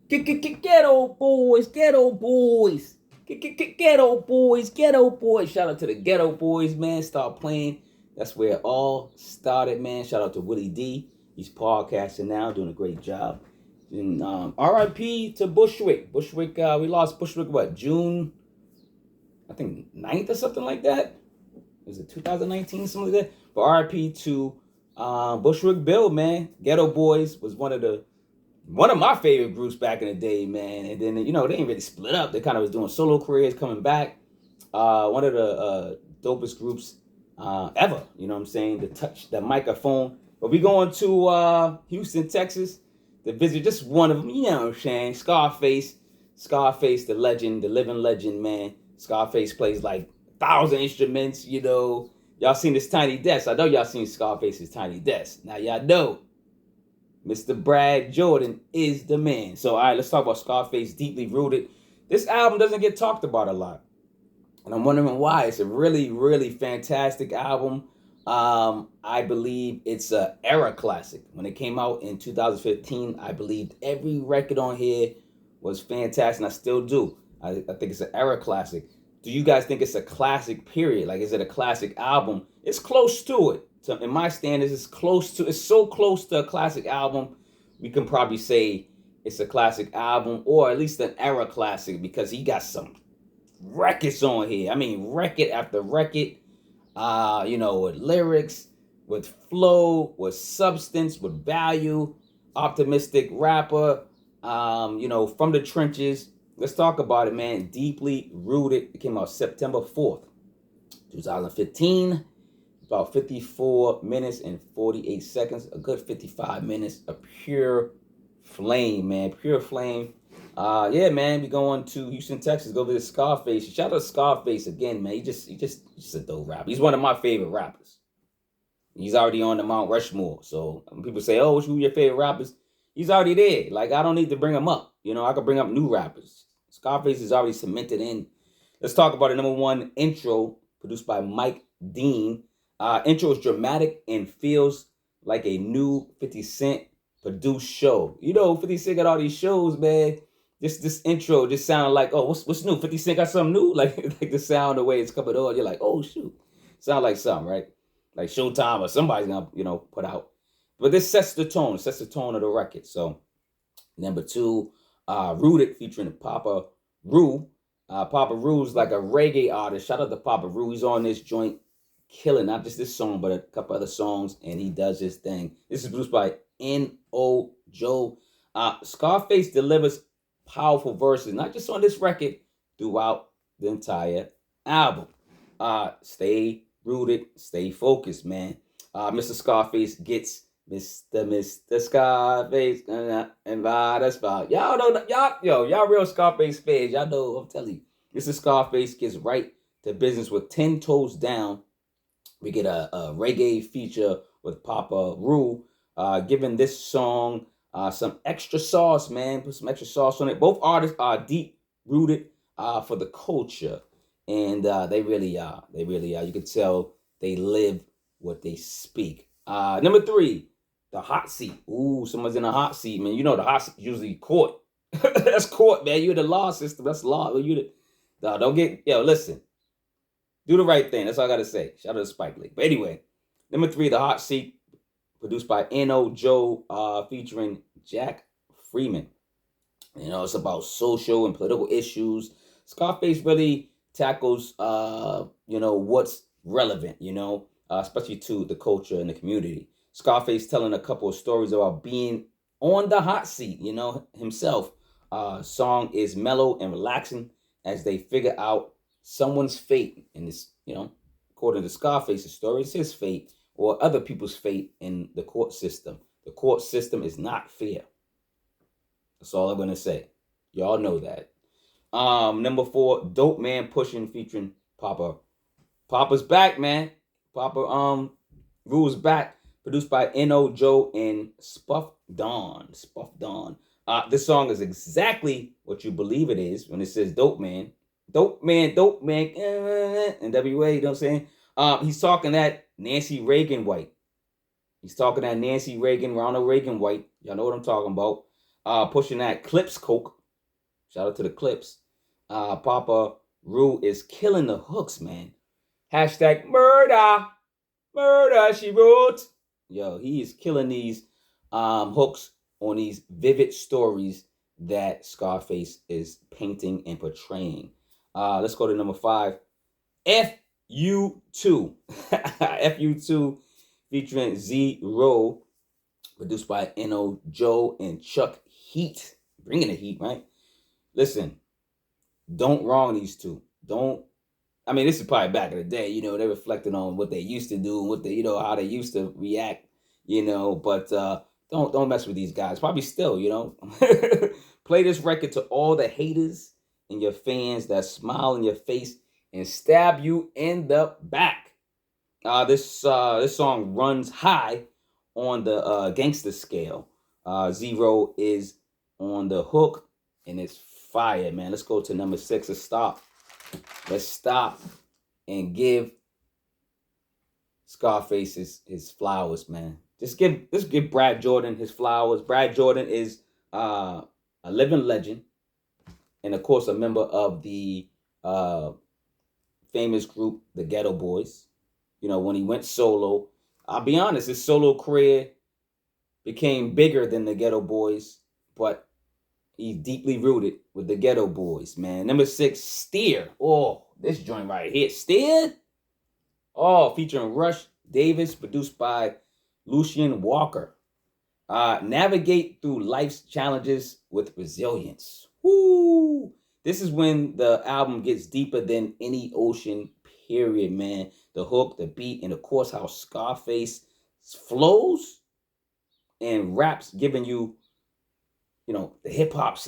Ghetto boys, ghetto boys. Ghetto boys, ghetto boys. Shout out to the ghetto boys, man. Start playing. That's where it all started, man. Shout out to Willie D. He's podcasting now, doing a great job. And RIP to Bushwick. Bushwick, we lost Bushwick, what, June, I think 9th or something like that? Was it 2019, something like that? But RIP to Bushwick Bill, man. Ghetto Boys was one of my favorite groups back in the day, man. And then, they didn't really split up. They kind of was doing solo careers, coming back. One of the dopest groups ever. You know what I'm saying? To touch the microphone. But we going to Houston, Texas to visit just one of them. You know what I'm saying? Scarface. Scarface, the legend, the living legend, man. Scarface plays like 1,000 instruments, Y'all seen this Tiny Desk. I know y'all seen Scarface's Tiny Desk. Now y'all know Mr. Brad Jordan is the man. So, all right, let's talk about Scarface, Deeply Rooted. This album doesn't get talked about a lot. And I'm wondering why. It's a really, really fantastic album. I believe it's an era classic. When it came out in 2015, I believed every record on here was fantastic, and I still do. I think it's an era classic. Do you guys think it's a classic, period? Like, is it a classic album? It's close to it. So in my standards, it's so close to a classic album, we can probably say it's a classic album, or at least an era classic, because he got some records on here. I mean, record after record, with lyrics, with flow, with substance, with value, optimistic rapper, from the trenches. Let's talk about it, man. Deeply Rooted. It came out September 4th, 2015. About 54 minutes and 48 seconds. A good 55 minutes of pure flame, man. Pure flame. Yeah, man. We going to Houston, Texas. Go visit Scarface. Shout out to Scarface again, man. He's just a dope rapper. He's one of my favorite rappers. He's already on the Mount Rushmore. So when people say, "Oh, who's your favorite rappers?" He's already there. Like, I don't need to bring him up. I could bring up new rappers. Scarface is already cemented in. Let's talk about it. Number one, Intro, produced by Mike Dean. Intro is dramatic and feels like a new 50 Cent produced show. 50 Cent got all these shows, man. This intro just sounded like, oh, what's new? 50 Cent got something new? Like the sound, the way it's coming on, you're like, oh, shoot. Sound like something, right? Like Showtime or somebody's gonna, put out. But this sets the tone of the record. So, number two, Rooted, featuring Papa Reu. Papa Reu's like a reggae artist. Shout out to Papa Reu. He's on this joint, killing not just this song, but a couple other songs, and he does his thing. This is produced by n.o.joe. Scarface delivers powerful verses, not just on this record, throughout the entire album. Stay rooted, stay focused, man. Mr. Scarface gets Mr. Scarface and by the spot. Y'all know, y'all real Scarface fans. Y'all know, I'm telling you. Mr. Scarface gets right to business with 10 toes down. We get a reggae feature with Papa Reu, giving this song some extra sauce, man. Put some extra sauce on it. Both artists are deep rooted for the culture, and they really are. They really are. You can tell they live what they speak. Number three, the hot seat. Ooh, someone's in a hot seat, man. The hot seat usually court. That's court, man. You're the law system. That's law. Don't get, listen. Do the right thing. That's all I got to say. Shout out to Spike Lee. But anyway, number three, The Hot Seat, produced by n.o.joe, featuring Jack Freeman. It's about social and political issues. Scarface really tackles, what's relevant, especially to the culture and the community. Scarface telling a couple of stories about being on the hot seat, himself. Song is mellow and relaxing as they figure out someone's fate in this, according to Scarface's story, it's his fate or other people's fate in the court system. The court system is not fair. That's all I'm going to say. Y'all know that. Number four, Dope Man Pushin, featuring Papa. Papa's back, man. Papa Reu's back. Produced by n.o.joe and Spuff Dawn. This song is exactly what you believe it is when it says Dope Man. Dope man, NWA, you know what I'm saying? He's talking that Nancy Reagan white. He's talking that Nancy Reagan, Ronald Reagan white. Y'all know what I'm talking about. Pushing that Clips Coke. Shout out to the Clips. Papa Reu is killing the hooks, man. Hashtag murder. Murder, she wrote. Yo, he is killing these hooks on these vivid stories that Scarface is painting and portraying. Let's go to number 5. FU2. FU2 featuring Ceelo, produced by n.o.joe and Chuck Heat. Bringing the heat, right? Listen, don't wrong these two. I mean, this is probably back in the day, they're reflecting on what they used to do and what they, how they used to react, but don't mess with these guys. Probably still, Play this record to all the haters and your fans that smile in your face and stab you in the back. This song runs high on the gangster scale. Ceelo is on the hook and it's fire, man. Let's go to number 6. Let's stop and give Scarface his flowers, man. Just give Brad Jordan his flowers. Brad Jordan is a living legend, and of course a member of the famous group, the Ghetto Boys. When he went solo, I'll be honest, his solo career became bigger than the Ghetto Boys, but he's deeply rooted with the Ghetto Boys, man. Number 6, Steer. Oh, this joint right here. Steer? Oh, featuring Rush Davis, produced by Lucian Walker. Navigate through life's challenges with resilience. Woo! This is when the album gets deeper than any ocean, period, man. The hook, the beat, and of course how Scarface flows and raps, giving you, the hip-hop /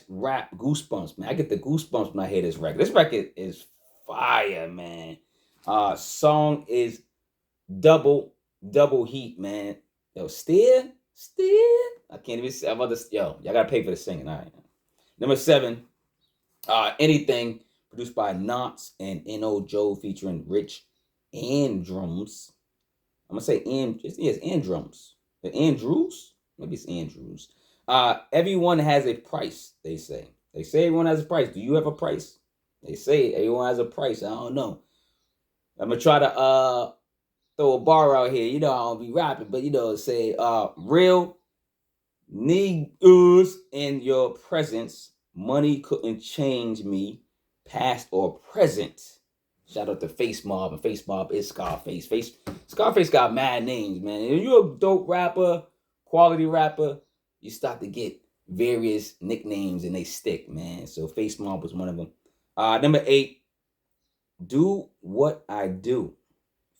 rap goosebumps, man. I get the goosebumps when I hear this record. This record is fire, man. Song is double heat, man. Yo, Steer. I can't even say. Y'all gotta pay for the singing. All right. Number 7, Anything, produced by Knots and n.o.joe, featuring Rich and Drums. I'm gonna say and Drums. The Andrews? Maybe it's Andrews. Everyone has a price, they say. They say everyone has a price. Do you have a price? They say everyone has a price. I don't know. I'm gonna try to throw a bar out here. I don't be rapping, but say real niggas in your presence. Money couldn't change me, past or present. Shout out to Face Mob, and Face Mob is Scarface. Scarface got mad names, man. If you're a dope rapper, quality rapper, you start to get various nicknames and they stick, man. So Face Mob was one of them. Number 8, Do What I Do,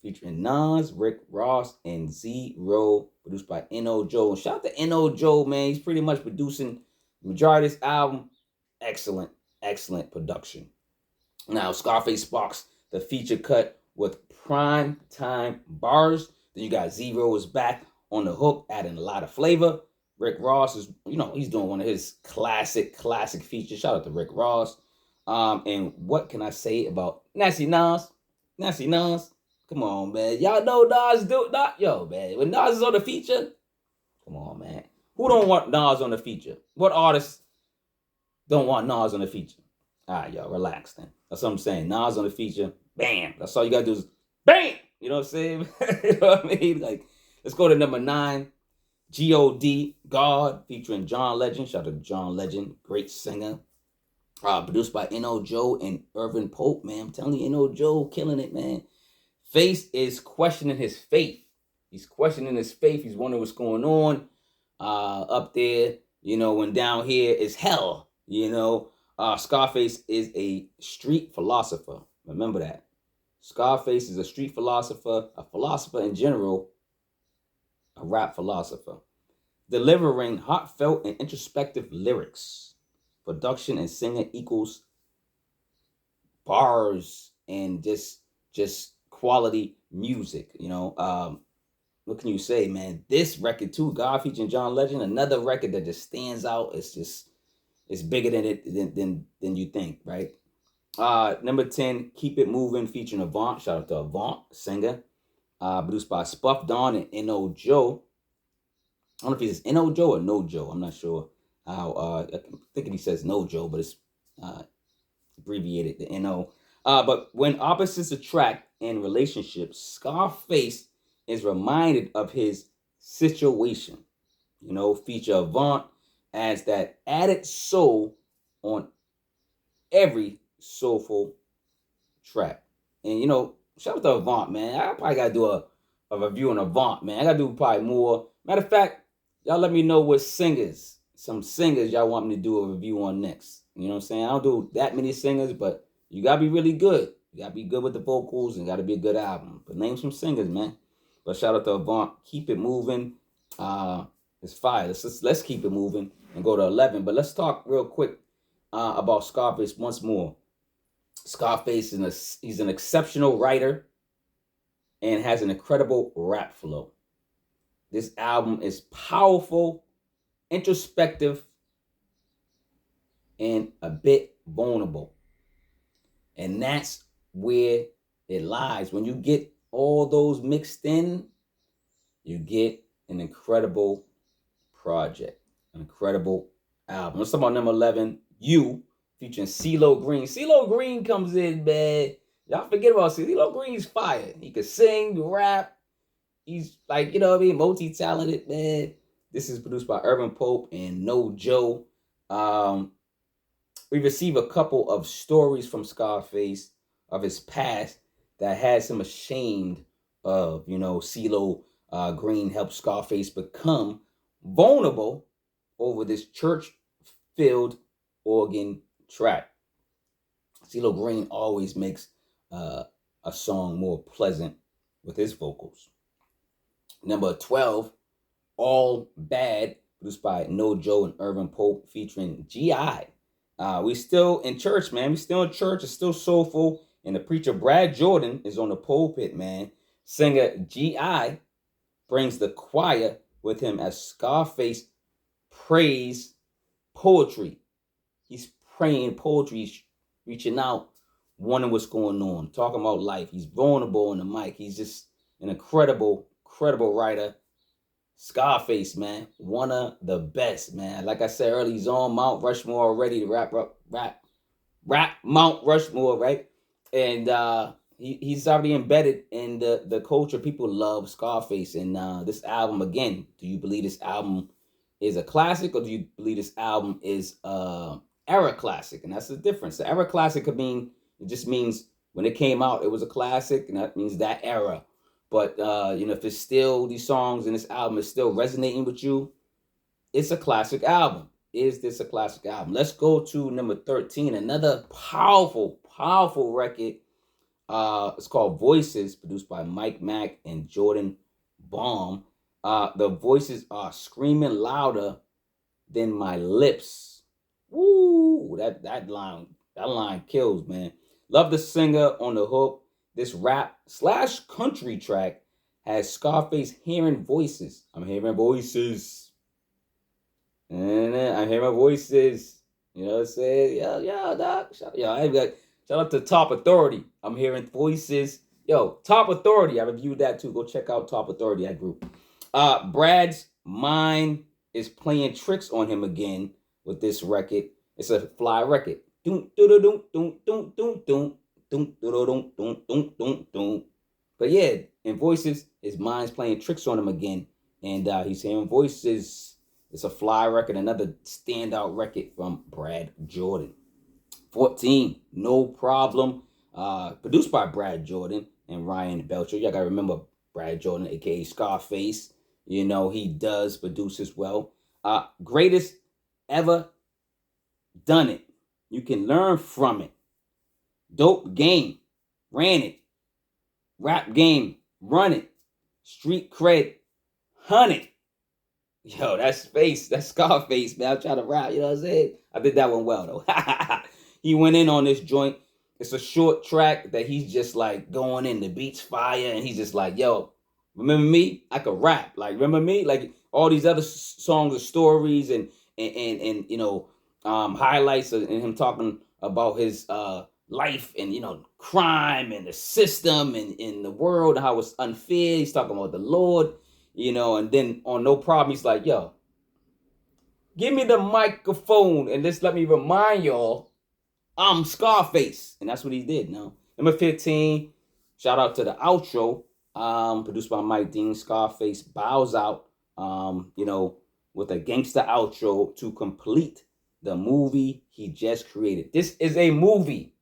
featuring Nas, Rick Ross, and Ceelo, produced by n.o.joe. And shout out to n.o.joe, man. He's pretty much producing the majority of this album. Excellent production. Now, Scarface sparks the feature cut with prime time bars. Then you got Ceelo is back on the hook, adding a lot of flavor. Rick Ross is, he's doing one of his classic features. Shout out to Rick Ross. And what can I say about Nasty Nas? Come on, man. Y'all know Nas do not. Yo, man. When Nas is on the feature, come on, man. Who don't want Nas on the feature? What artists don't want Nas on the feature? All right, y'all, relax then. That's what I'm saying. Nas on the feature, bam. That's all you gotta do is bam. You know what I'm saying? You know what I mean? Like, let's go to number 9. G.O.D. God, featuring John Legend. Shout out to John Legend, great singer. Produced by n.o.joe and Irvin Pope, man. I'm telling you, n.o.joe killing it, man. Face is questioning his faith. He's questioning his faith. He's wondering what's going on up there, when down here is hell, Scarface is a street philosopher. Remember that. Scarface is a street philosopher, a philosopher in general, a rap philosopher, delivering heartfelt and introspective lyrics. Production and singing equals bars and just quality music. What can you say, man? This record too, God featuring John Legend, another record that just stands out. It's bigger than you think, right? Number 10, Keep It Movin', featuring Avant. Shout out to Avant, singer. Produced by Spuff Don and n.o.joe. I don't know if it's n.o.joe or n.o.joe. I'm not sure. how I'm thinking he says n.o.joe, but it's uh, abbreviated the N.O. But when opposites attract in relationships, Scarface is reminded of his situation. Feature Avant adds that added soul on every soulful track. And shout out to Avant, man. I probably gotta do a review on Avant, man. I gotta do probably more. Matter of fact, y'all let me know what some singers y'all want me to do a review on next. You know what I'm saying? I don't do that many singers, but you gotta be really good. You gotta be good with the vocals and gotta be a good album. But name some singers, man. But shout out to Avant. Keep it moving. It's fire. Let's keep it moving and go to 11. But let's talk real quick about Scarface once more. Scarface he's an exceptional writer and has an incredible rap flow. This album is powerful, introspective, and a bit vulnerable. And that's where it lies. When you get all those mixed in, you get an incredible project, an incredible album. Let's talk about number 11, You, featuring Ceelo Green. Ceelo Green comes in, man. Y'all forget about Ceelo Green's fire. He could sing, rap. He's like, multi-talented, man. This is produced by Urban Pope and n.o.joe. We receive a couple of stories from Scarface of his past that has him ashamed of. Ceelo Green helped Scarface become vulnerable over this church-filled organ track. Ceelo Green always makes a song more pleasant with his vocals. Number 12, All Bad, produced by n.o.joe and Urban Pope, featuring G.I. We still in church, man. We still in church. It's still soulful. And the preacher Brad Jordan is on the pulpit, man. Singer G.I. brings the choir with him as Scarface prays poetry. He's praying poetry. He's reaching out, wondering what's going on, talking about life. He's vulnerable on the mic. He's just an incredible writer. Scarface, man, one of the best, man. Like I said earlier, he's on Mount Rushmore already. The rap Mount Rushmore, right? And he's already embedded in the culture. People love Scarface, and this album again. Do you believe this album is a classic, or do you believe this album is era classic? And that's the difference. The era classic it just means when it came out, it was a classic, and that means that era. But if it's still these songs and this album is still resonating with you, it's a classic album. Is this a classic album? Let's go to number 13, another powerful record. It's called Voices, produced by Mike Mack and Jordan Baum. The voices are screaming louder than my lips. Woo! That line kills, man. Love the singer on the hook. This rap/country track has Scarface hearing voices. I'm hearing voices. I'm hearing voices. You know what I'm saying? Yo, doc. Shout out to Top Authority. I'm hearing voices. Yo, Top Authority. I reviewed that too. Go check out Top Authority, that group. Brad's mind is playing tricks on him again with this record. It's a fly record. But yeah, in voices, his mind's playing tricks on him again, and he's hearing voices. It's a fly record, another standout record from Brad Jordan. 14, No Problem, produced by Brad Jordan and Ryan Belcher. Y'all gotta remember Brad Jordan, aka Scarface. He does produce as well. Greatest ever done it. You can learn from it. Dope game, ran it. Rap game, run it. Street cred, hunt it. Yo, that's Scarface, man. I'm trying to rap, you know what I'm saying? I did that one well, though. He went in on this joint. It's a short track that he's just like going in. The beat's fire, and he's just like, yo, remember me? I could rap. Like, remember me? Like, all these other songs are stories and highlights and him talking about his life and crime and the system and in the world, how it's unfair. He's talking about the Lord, and then on No Problem, he's like, yo, Give me the microphone and just let me remind y'all I'm Scarface. And that's what he did. Now, number 15, shout out to the outro, produced by Mike Dean. Scarface bows out, with a gangster outro to complete the movie he just created. This is a movie.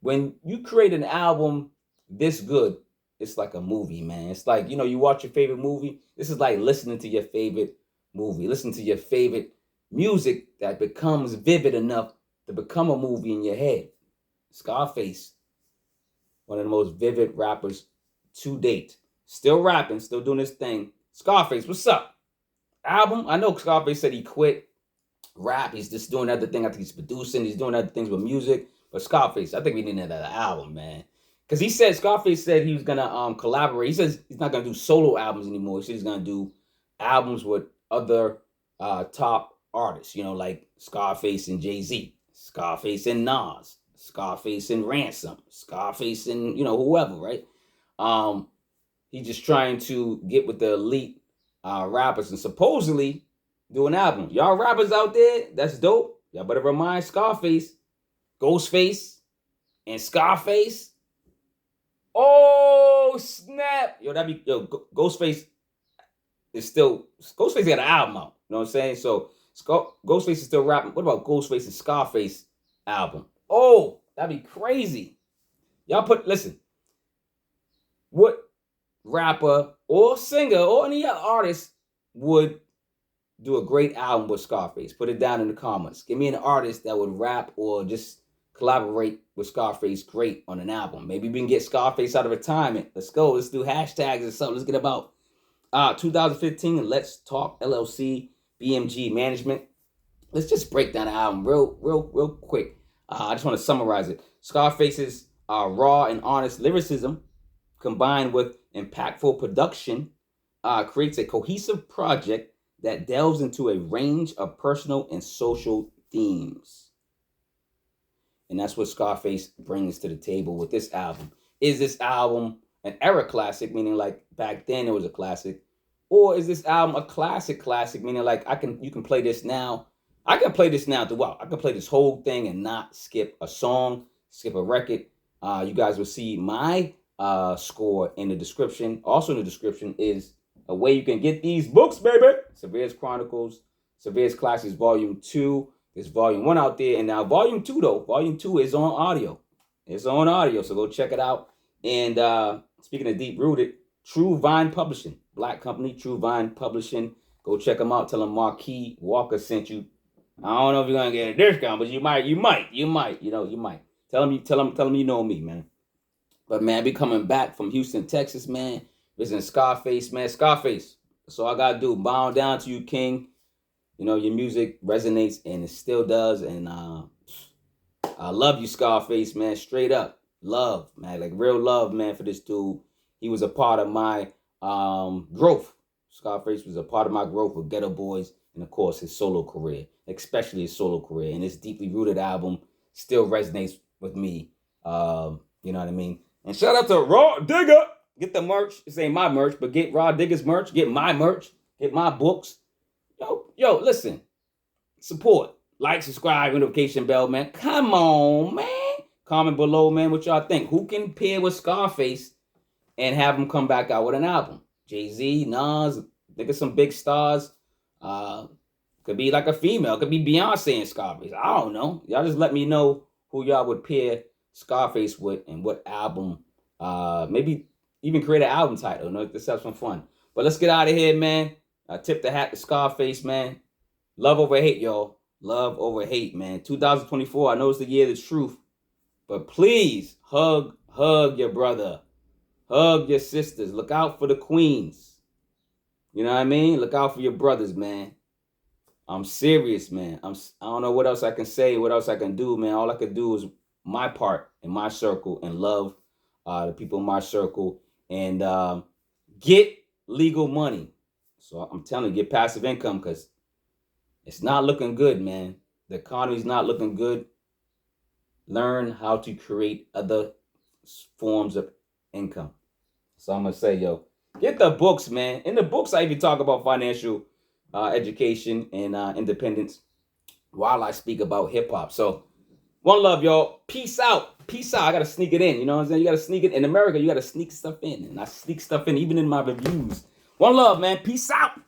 When you create an album this good, it's like a movie, man. It's like, you watch your favorite movie. This is like listening to your favorite movie. Listen to your favorite music that becomes vivid enough to become a movie in your head. Scarface, one of the most vivid rappers to date. Still rapping, still doing his thing. Scarface, what's up? Album? I know Scarface said he quit rap. He's just doing other things. I think he's producing. He's doing other things with music. But Scarface, I think we need another album, man. Because Scarface said he was going to collaborate. He says he's not going to do solo albums anymore. He said he's going to do albums with other top artists, like Scarface and Jay-Z, Scarface and Nas, Scarface and Ransom, Scarface and, whoever, right? He's just trying to get with the elite rappers and supposedly do an album. Y'all rappers out there, that's dope. Y'all better remind Scarface, Ghostface, and Scarface. Oh, snap. Ghostface got an album out. You know what I'm saying? So Ghostface is still rapping. What about Ghostface and Scarface album? Oh, that'd be crazy. Listen, what rapper or singer or any other artist would do a great album with Scarface? Put it down in the comments. Give me an artist that would rap or just collaborate with Scarface great on an album. Maybe we can get Scarface out of retirement. Let's go. Let's do hashtags or something. Let's get about 2015. Let's talk LLC, BMG Management. Let's just break down the album real quick. I just want to summarize it. Scarface's raw and honest lyricism combined with impactful production creates a cohesive project that delves into a range of personal and social themes. And that's what Scarface brings to the table with this album. Is this album an era classic, meaning like back then it was a classic? Or is this album a classic, meaning like you can play this now? I can play this now throughout. I can play this whole thing and not skip a song, skip a record. You guys will see my score in the description. Also in the description is a way you can get these books, baby. Severe's Chronicles, Severe's Classics Volume 2. There's Volume 1 out there. And now Volume 2, though. Volume 2 is on audio. It's on audio, so go check it out. And speaking of Deep Rooted, True Vine Publishing. Black company, True Vine Publishing. Go check them out. Tell them Marquis Walker sent you. I don't know if you're going to get a discount, but you might. You might. Tell them you know me, man. But, man, I be coming back from Houston, Texas, man. Visiting Scarface, man. Scarface. That's all I got to do. Bow down to you, King. Your music resonates, and it still does. And I love you, Scarface, man. Straight up. Love, man. Like, real love, man, for this dude. He was a part of my growth. Scarface was a part of my growth with Ghetto Boys and, of course, his solo career. Especially his solo career. And this deeply rooted album still resonates with me. You know what I mean? And shout out to Raw Digger. Get the merch. This ain't my merch, but get Raw Digger's merch. Get my merch. Get my books. Yo, listen. Support. Like, subscribe, notification bell, man. Come on, man. Comment below, man, what y'all think. Who can pair with Scarface and have him come back out with an album? Jay-Z, Nas, think of some big stars. Could be like a female. Could be Beyonce and Scarface. I don't know. Y'all just let me know who y'all would pair Scarface with and what album. Maybe even create an album title. Let's have some fun. But let's get out of here, man. I tip the hat to Scarface, man. Love over hate, y'all. Love over hate, man. 2024, I know it's the year of the truth. But please, hug your brother. Hug your sisters. Look out for the queens. You know what I mean? Look out for your brothers, man. I'm serious, man. I don't know what else I can say, what else I can do, man. All I can do is my part in my circle and love the people in my circle and get legal money. So I'm telling you, get passive income because it's not looking good, man. The economy's not looking good. Learn how to create other forms of income. So I'm going to say, yo, get the books, man. In the books, I even talk about financial education and independence while I speak about hip hop. So one love, y'all. Peace out. Peace out. I gotta sneak it in. You know what I'm saying? You gotta sneak it in America. You gotta sneak stuff in, and I sneak stuff in even in my reviews. One love, man. Peace out.